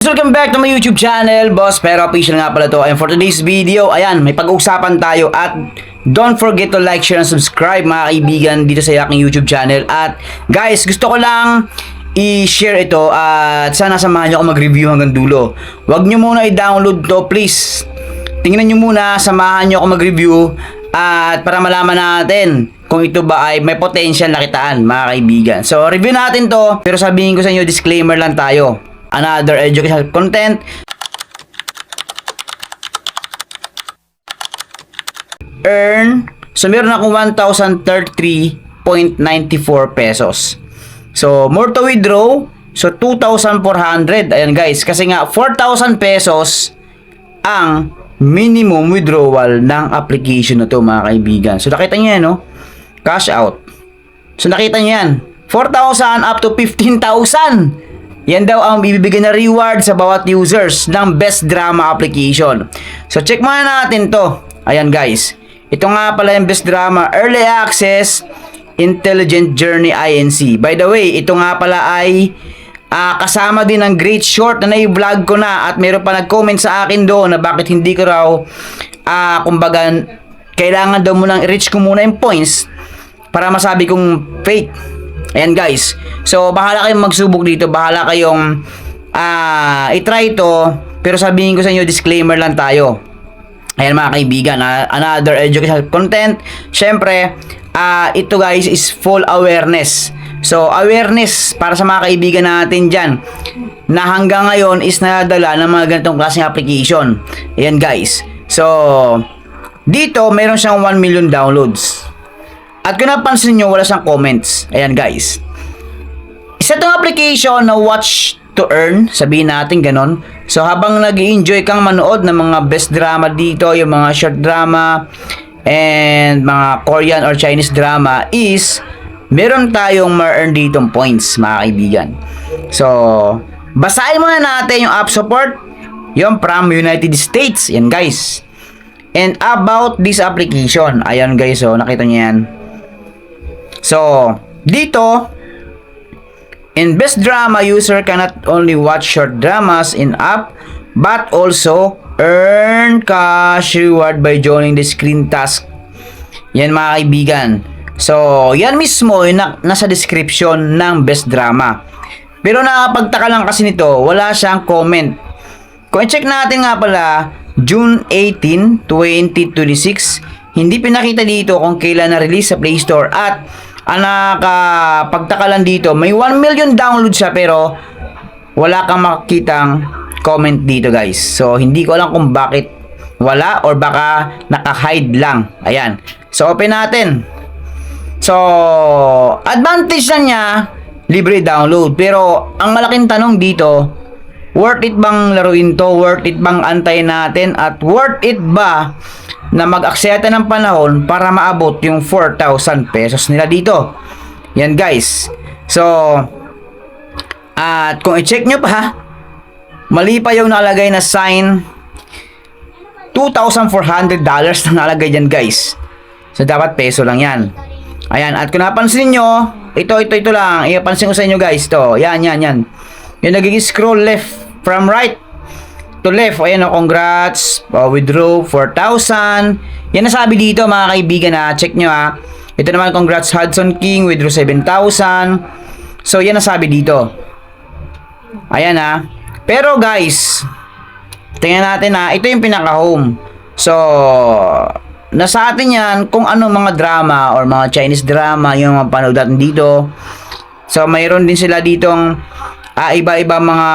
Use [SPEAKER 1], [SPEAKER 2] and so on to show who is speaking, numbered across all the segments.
[SPEAKER 1] Welcome back to my YouTube channel, Boss Pero Official nga pala to. And for today's video, ayan, may pag-uusapan tayo at don't forget to like, share, and subscribe mga kaibigan dito sa aking YouTube channel. At guys, gusto ko lang i-share ito at sana samahan nyo ako mag-review hanggang dulo. Huwag nyo muna i-download to, please. Tingnan nyo muna, samahan nyo ako mag-review at para malaman natin kung ito ba ay may potential na kitaan mga kaibigan. So, review natin to, pero sabihin ko sa inyo, disclaimer lang tayo. Another educational content. Earn. So, meron akong 1,033.94 pesos. So, more to withdraw. So, 2,400. Ayan guys. Kasi nga, 4,000 pesos ang minimum withdrawal ng application na to mga kaibigan. So, nakita nyo yan, no? Cash out. So, nakita nyo yan. 4,000 up to 15,000. Yan daw ang ibibigay na reward sa bawat users ng Best Drama application. So, check muna natin to. Ayan guys. Ito nga pala yung Best Drama Early Access Intelligent Journey INC. By the way, ito nga pala ay kasama din ng Great Short na na-vlog ko na. At meron pa nag-comment sa akin doon na bakit hindi ko raw kumbaga, kailangan daw munang i-reach ko muna yung points para masabi kong fake. Ayan guys. So, bahala kayong magsubok dito. Bahala kayong i-try to. Pero sabihin ko sa inyo, disclaimer lang tayo. Ayan mga kaibigan. Another educational content. Siyempre, ito guys is full awareness. So, awareness para sa mga kaibigan natin dyan na hanggang ngayon is nadala ng mga ganitong klaseng application. Ayan guys. So, dito meron siyang 1 million downloads. At kung napansin nyo, wala siyang comments. Ayan guys. Isa itong application na watch to earn. Sabihin natin ganon. So habang nag-i-enjoy kang manood ng mga best drama dito, yung mga short drama, and mga Korean or Chinese drama, is meron tayong ma-earn ditong points mga kaibigan. So, basahin muna natin yung app support. Yung from United States. Yan guys. And about this application. Ayan guys, so nakita nyo yan. So, dito, in Best Drama, user can not only watch short dramas in app, but also earn cash reward by joining the screen task. Yan mga kaibigan. So, yan mismo yung nasa description ng Best Drama. Pero nakapagtaka lang kasi nito, wala siyang comment. Kung i-check natin nga pala, June 18, 2026, hindi pinakita dito kung kailan na-release sa Play Store at nakapagtaka lang dito, may 1 million download siya pero wala kang makikitang comment dito guys. So, hindi ko alam kung bakit wala or baka naka-hide lang. Ayan. So, open natin. So, advantage na niya, libre download. Pero, ang malaking tanong dito, worth it bang laruin to? Worth it bang antayin natin? At worth it ba na mag-aksaya ng panahon para maabot yung 4,000 pesos nila dito? Yan guys. So, at kung i-check nyo pa, mali pa yung nakalagay na sign. $2,400 na nakalagay dyan guys. So, dapat peso lang yan. Ayan. At kung napansin nyo, ito lang. Ipansin ko sa inyo guys. To. Yan. Yung nagiging scroll left from right to left. Ayan o, congrats. Withdraw 4,000. Yan nasabi dito mga kaibigan na. Check nyo ha. Ito naman, congrats Hudson King. Withdraw 7,000. So, yan nasabi dito. Ayan ha. Pero guys, tingnan natin ha. Ito yung pinaka-home. So, nasa atin yan kung ano mga drama or mga Chinese drama yung mga panood natin dito. So, mayroon din sila ditong iba-iba mga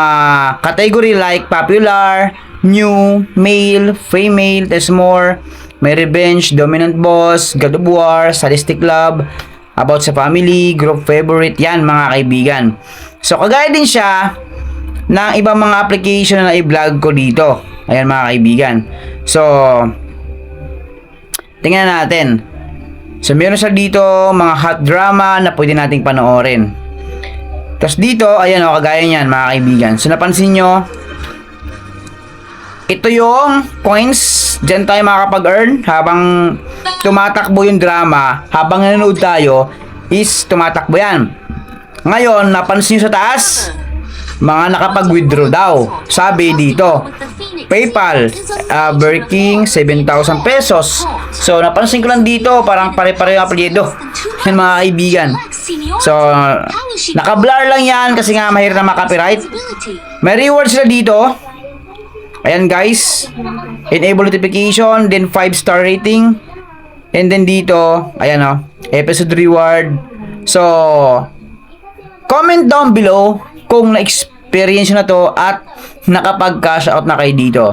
[SPEAKER 1] category like popular, new, male, female, there's more. May revenge, dominant boss, God of War, sadistic love, about sa family, group favorite, yan mga kaibigan. So, kagaya din siya ng ibang mga application na i-vlog ko dito. Ayan mga kaibigan. So, tingnan natin. So, meron siya dito mga hot drama na pwede nating panoorin. Tapos dito, ayan o, kagaya niyan mga kaibigan. So, napansin nyo, ito yung coins. Diyan tayo makakapag-earn habang tumatakbo yung drama. Habang nanonood tayo, is tumatakbo yan. Ngayon, napansin nyo sa taas, mga nakapag-withdraw daw. Sabi dito, PayPal, Burking, 7,000 pesos. So, napansin ko lang dito, parang pare-pareho apelyido. Yan mga kaibigan. So, naka-blur lang yan kasi nga mahirap na makapiright. May rewards sila dito. Ayan guys. Enable notification, then 5-star rating. And then dito, ayan o, episode reward. So, comment down below kung na-experience na to at nakapag-cash out na kayo dito.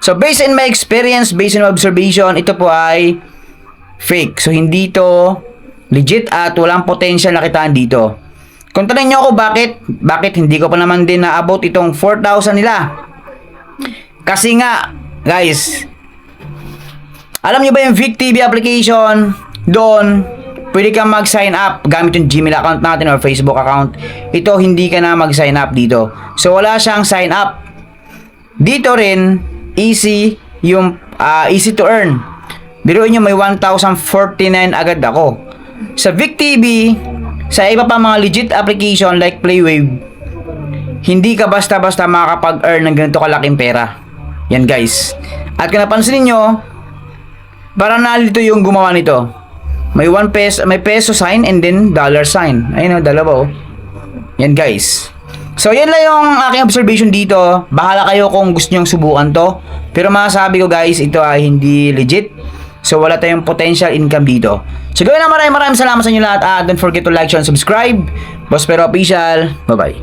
[SPEAKER 1] So, based on my experience, based on my observation, ito po ay fake. So, hindi to legit at walang potential na kitaan dito. Kung tanong nyo ako bakit hindi ko pa naman din na-abot itong 4,000 nila. Kasi nga, guys, alam nyo ba yung Vic TV application, doon, pwede kang mag-sign up gamit yung Gmail account natin or Facebook account. Ito, hindi ka na mag-sign up dito. So, wala siyang sign up. Dito rin, easy to earn. Biruin nyo, may 1,049 agad ako. Sa Vic TV, sa iba pa mga legit application like Playwave, hindi ka basta-basta makakapag-earn ng ganito kalaking pera. Yan guys. At kung napansin niyo, parang nalito yung gumawa nito. May 1 peso, may peso sign and then dollar sign. Ayun o, dalawa o. Yan guys. So yan lang yung aking observation dito. Bahala kayo kung gusto nyong subukan to. Pero masasabi ko guys, ito ay hindi legit. So wala tayong potential income dito. So gawin na maraming salamat sa inyo lahat. Don't forget to like, share, and subscribe. Boss Pero Official. Bye bye.